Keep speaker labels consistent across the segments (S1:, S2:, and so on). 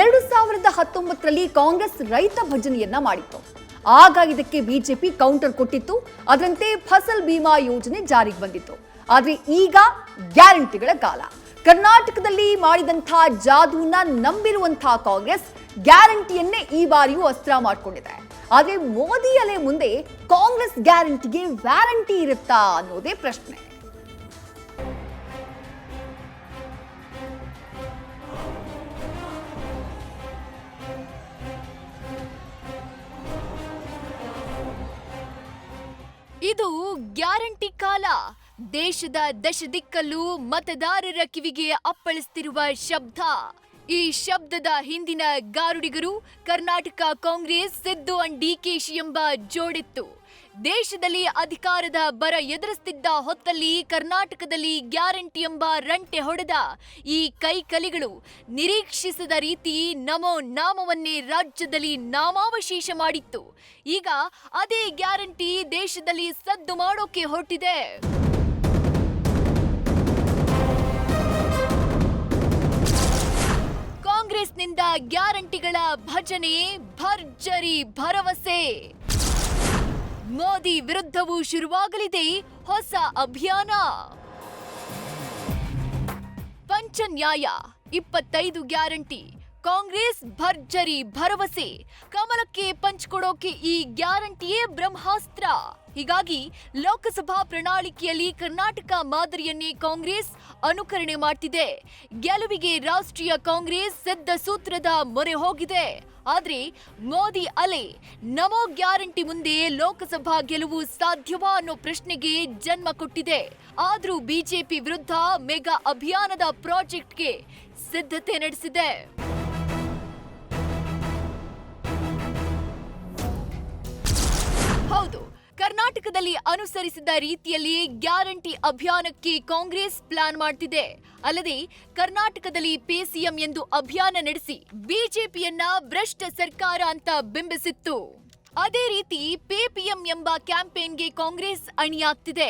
S1: 2019ರಲ್ಲಿ ಕಾಂಗ್ರೆಸ್ ರೈತ ಭಜನೆಯನ್ನ ಮಾಡಿತ್ತು. ಆಗ ಇದಕ್ಕೆ ಬಿಜೆಪಿ ಕೌಂಟರ್ ಕೊಟ್ಟಿತ್ತು. ಅದರಂತೆ ಫಸಲ್ ಬಿಮಾ ಯೋಜನೆ ಜಾರಿಗೆ ಬಂದಿತ್ತು. ಆದರೆ ಈಗ ಗ್ಯಾರಂಟಿಗಳ ಕಾಲ. ಕರ್ನಾಟಕದಲ್ಲಿ ಮಾಡಿದಂತಹ ಜಾದೂನ ನಂಬಿರುವಂತಹ ಕಾಂಗ್ರೆಸ್ ಗ್ಯಾರಂಟಿಯನ್ನೇ ಈ ಬಾರಿಯೂ ಅಸ್ತ್ರ ಮಾಡಿಕೊಂಡಿದೆ. ಆದರೆ ಮೋದಿ ಅಲೆ ಮುಂದೆ ಕಾಂಗ್ರೆಸ್ ಗ್ಯಾರಂಟಿಗೆ ವ್ಯಾರಂಟಿ ಇರುತ್ತಾ ಅನ್ನೋದೇ ಪ್ರಶ್ನೆ.
S2: ಇದು ಗ್ಯಾರಂಟಿ ಕಾಲ. ದೇಶದ ದಶದಿಕ್ಕಲ್ಲೂ ಮತದಾರರ ಕಿವಿಗೆ ಅಪ್ಪಳಿಸುತ್ತಿರುವ ಶಬ್ದ. ಈ ಶಬ್ದದ ಹಿಂದಿನ ಗಾರುಡಿಗರು ಕರ್ನಾಟಕ ಕಾಂಗ್ರೆಸ್ ಸಿದ್ದು ಅಂಡ್ ಡಿಕೆಶಿ ಎಂಬ ಜೋಡೆತ್ತು. ದೇಶದಲ್ಲಿ ಅಧಿಕಾರದ ಬರ ಎದುರಿಸುತ್ತಿದ್ದ ಹೊತ್ತಲ್ಲಿ ಕರ್ನಾಟಕದಲ್ಲಿ ಗ್ಯಾರಂಟಿ ಎಂಬ ರಂಟೆ ಹೊಡೆದ ಈ ಕೈಕಲಿಗಳು ನಿರೀಕ್ಷಿಸದ ರೀತಿ ನಮೋ ನಾಮವನ್ನೇ ರಾಜ್ಯದಲ್ಲಿ ನಾಮಾವಶೇಷ ಮಾಡಿತ್ತು. ಈಗ ಅದೇ ಗ್ಯಾರಂಟಿ ದೇಶದಲ್ಲಿ ಸದ್ದು ಮಾಡೋಕೆ ಹೊರಟಿದೆ. ಕಾಂಗ್ರೆಸ್ನಿಂದ ಗ್ಯಾರಂಟಿಗಳ ಭಜನೆ, ಭರ್ಜರಿ ಭರವಸೆ. ಮೋದಿ ವಿರುದ್ಧವೂ ಶುರುವಾಗಲಿದೆ ಹೊಸ ಅಭಿಯಾನ. ಪಂಚನ್ಯಾಯ, 25 ಗ್ಯಾರಂಟಿ, ಕಾಂಗ್ರೆಸ್ ಭರ್ಜರಿ ಭರವಸೆ. ಕಮಲಕ್ಕೆ ಪಂಚ್ ಕೊಡೋಕೆ ಈ ಗ್ಯಾರಂಟಿಯೇ ಬ್ರಹ್ಮಾಸ್ತ್ರ. ಹೀಗಾಗಿ ಲೋಕಸಭಾ ಪ್ರಣಾಳಿಕೆಯಲ್ಲಿ ಕರ್ನಾಟಕ ಮಾದರಿಯನ್ನೇ ಕಾಂಗ್ರೆಸ್ ಅನುಕರಣೆ ಮಾಡ್ತಿದೆ. ಗೆಲುವಿಗೆ ರಾಷ್ಟ್ರೀಯ ಕಾಂಗ್ರೆಸ್ ಸಿದ್ಧ ಸೂತ್ರದ ಮೊರೆ ಹೋಗಿದೆ. ಆದ್ರೆ ಮೋದಿ ಅಲೆ ನಮೋ ಗ್ಯಾರಂಟಿ ಮುಂದೆ ಲೋಕಸಭಾ ಗೆಲುವು ಸಾಧ್ಯವಾ ಅನ್ನೋ ಪ್ರಶ್ನೆಗೆ ಜನ್ಮ ಕೊಟ್ಟಿದೆ. ಆದ್ರೂ ಬಿಜೆಪಿ ವಿರುದ್ಧ ಮೆಗಾ ಅಭಿಯಾನದ ಪ್ರಾಜೆಕ್ಟ್ಗೆ ಸಿದ್ಧತೆ ನಡೆಸಿದೆ. ಹೌದು, ಕರ್ನಾಟಕದಲ್ಲಿ ಅನುಸರಿಸಿದ ರೀತಿಯಲ್ಲಿ ಗ್ಯಾರಂಟಿ ಅಭಿಯಾನಕ್ಕೆ ಕಾಂಗ್ರೆಸ್ ಪ್ಲಾನ್ ಮಾಡ್ತಿದೆ. ಅಲ್ಲದೆ ಕರ್ನಾಟಕದಲ್ಲಿ ಪೇಸಿಎಂ ಎಂದು ಅಭಿಯಾನ ನಡೆಸಿ ಬಿಜೆಪಿಯನ್ನ ಭ್ರಷ್ಟ ಸರ್ಕಾರ ಅಂತ ಬಿಂಬಿಸಿತ್ತು. ಅದೇ ರೀತಿ ಪೇಪಿಎಂ ಎಂಬ ಕ್ಯಾಂಪೇನ್ಗೆ ಕಾಂಗ್ರೆಸ್ ಅಣಿಯಾಗ್ತಿದೆ.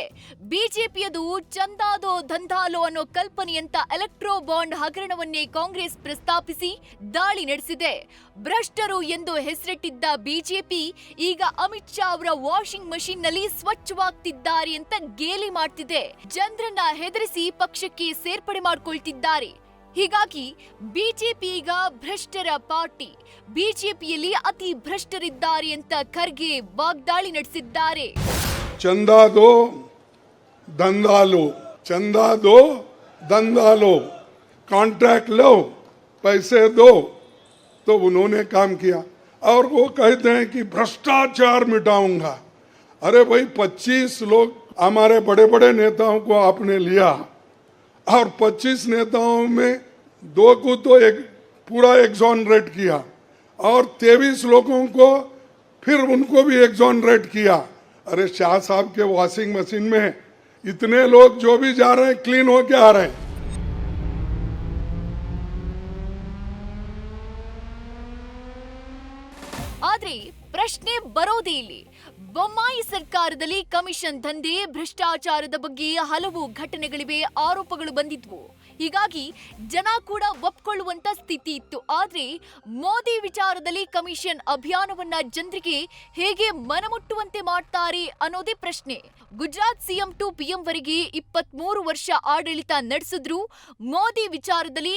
S2: ಬಿಜೆಪಿಯದು ಚಂದಾದೋ ದಂಧಾಲೋ ಅನ್ನೋ ಕಲ್ಪನೆಯಂತ ಎಲೆಕ್ಟ್ರೋ ಬಾಂಡ್ ಹಗರಣವನ್ನೇ ಕಾಂಗ್ರೆಸ್ ಪ್ರಸ್ತಾಪಿಸಿ ದಾಳಿ ನಡೆಸಿದೆ. ಭ್ರಷ್ಟರು ಎಂದು ಹೆಸರಿಟ್ಟಿದ್ದ ಬಿಜೆಪಿ ಈಗ ಅಮಿತ್ ಶಾ ಅವರ ವಾಷಿಂಗ್ ಮಷೀನ್ ನಲ್ಲಿ ಸ್ವಚ್ಛವಾಗ್ತಿದ್ದಾರೆ ಅಂತ ಗೇಲಿ ಮಾಡ್ತಿದೆ. ಜನರನ್ನ ಹೆದರಿಸಿ ಪಕ್ಷಕ್ಕೆ ಸೇರ್ಪಡೆ ಮಾಡ್ಕೊಳ್ತಿದ್ದಾರೆ. ಹೀಗಾಗಿ ಬಿಜೆಪಿ ಈಗ ಭ್ರಷ್ಟರ ಪಾರ್ಟಿ. ಬಿಜೆಪಿಯಲ್ಲಿ ಅತಿ ಭ್ರಷ್ಟರಿದ್ದಾರೆ ಅಂತ ಖರ್ಗೆ ವಾಗ್ದಾಳಿ ನಡೆಸಿದ್ದಾರೆ.
S3: चंदा दो धंधा लो, चंदा दो धंधा लो, कॉन्ट्रैक्ट लो, पैसे दो. तो उन्होंने काम किया और वो कहते हैं कि भ्रष्टाचार मिटाऊंगा. अरे भाई 25 लोग हमारे बड़े बड़े नेताओं को आपने लिया और 25 नेताओं में 2 को तो एक पूरा एक्सोनरेट किया और 23 लोगों को फिर उनको भी एक्सोनरेट किया. अरे शाह साहब के वॉशिंग मशीन में इतने लोग जो भी जा रहे हैं क्लीन होके आ रहे हैं.
S2: ಆದ್ರೆ ಪ್ರಶ್ನೆ ಬರೋದೇ ಇಲ್ಲಿ. ಬೊಮ್ಮಾಯಿ ಸರ್ಕಾರದಲ್ಲಿ ಕಮಿಷನ್ ದಂಧೆ, ಭ್ರಷ್ಟಾಚಾರದ ಬಗ್ಗೆ ಹಲವು ಘಟನೆಗಳಿವೆ, ಆರೋಪಗಳು ಬಂದಿದ್ವು. ಹೀಗಾಗಿ ಜನ ಕೂಡ ಒಪ್ಕೊಳ್ಳುವಂತ ಸ್ಥಿತಿ ಇತ್ತು. ಆದ್ರೆ ಮೋದಿ ವಿಚಾರದಲ್ಲಿ ಕಮಿಷನ್ ಅಭಿಯಾನವನ್ನ ಜನರಿಗೆ ಹೇಗೆ ಮನಮುಟ್ಟುವಂತೆ ಮಾಡ್ತಾರೆ ಅನ್ನೋದೇ ಪ್ರಶ್ನೆ. ಗುಜರಾತ್ ಸಿಎಂ ಟು ಪಿಎಂ ವರೆಗೆ 23 ವರ್ಷ ಆಡಳಿತ ನಡೆಸಿದ್ರು ಮೋದಿ ವಿಚಾರದಲ್ಲಿ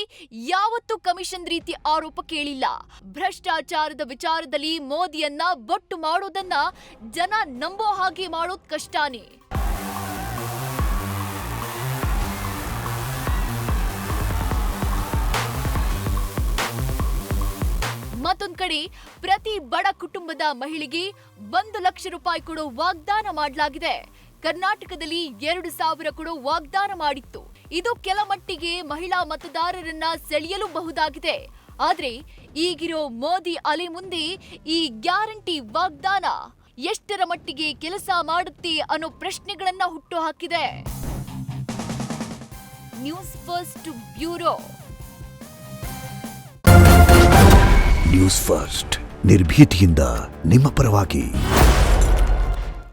S2: ಯಾವತ್ತೂ ಕಮಿಷನ್ ರೀತಿ ಆರೋಪ ಕೇಳಿಲ್ಲ. ಭ್ರಷ್ಟಾಚಾರದ ವಿಚಾರದಲ್ಲಿ ಮೋದಿಯನ್ನ ಬೊಟ್ಟು ಮಾಡೋದನ್ನ ಜನ ನಂಬೋ ಹಾಗೆ ಮಾಡೋದ್ ಕಷ್ಟನೇ. ಮತ್ತೊಂದ್ ಕಡೆ ಪ್ರತಿ ಬಡ ಕುಟುಂಬದ ಮಹಿಳೆಗೆ 1 ಲಕ್ಷ ರೂಪಾಯಿ ಕೊಡೋ ವಾಗ್ದಾನ ಮಾಡಲಾಗಿದೆ. ಕರ್ನಾಟಕದಲ್ಲಿ 2,000 ಕೊಡೋ ವಾಗ್ದಾನ ಮಾಡಿತ್ತು. ಇದು ಕೆಲ ಮಟ್ಟಿಗೆ ಮಹಿಳಾ ಮತದಾರರನ್ನ ಸೆಳೆಯಲು ಬಹುದಾಗಿದೆ. ಆದ್ರೆ ಈಗಿರೋ ಮೋದಿ ಅಲೆ ಮುಂದೆ ಈ ಗ್ಯಾರಂಟಿ ವಾಗ್ದಾನ ಎಷ್ಟರ ಮಟ್ಟಿಗೆ ಕೆಲಸ ಮಾಡುತ್ತೆ ಅನ್ನೋ ಪ್ರಶ್ನೆಗಳನ್ನ ಹುಟ್ಟು ಹಾಕಿದೆ. News first bureau.
S4: News first ನಿರ್ಭೀತಿಯಿಂದ ನಿಮ್ಮ ಪರವಾಗಿ.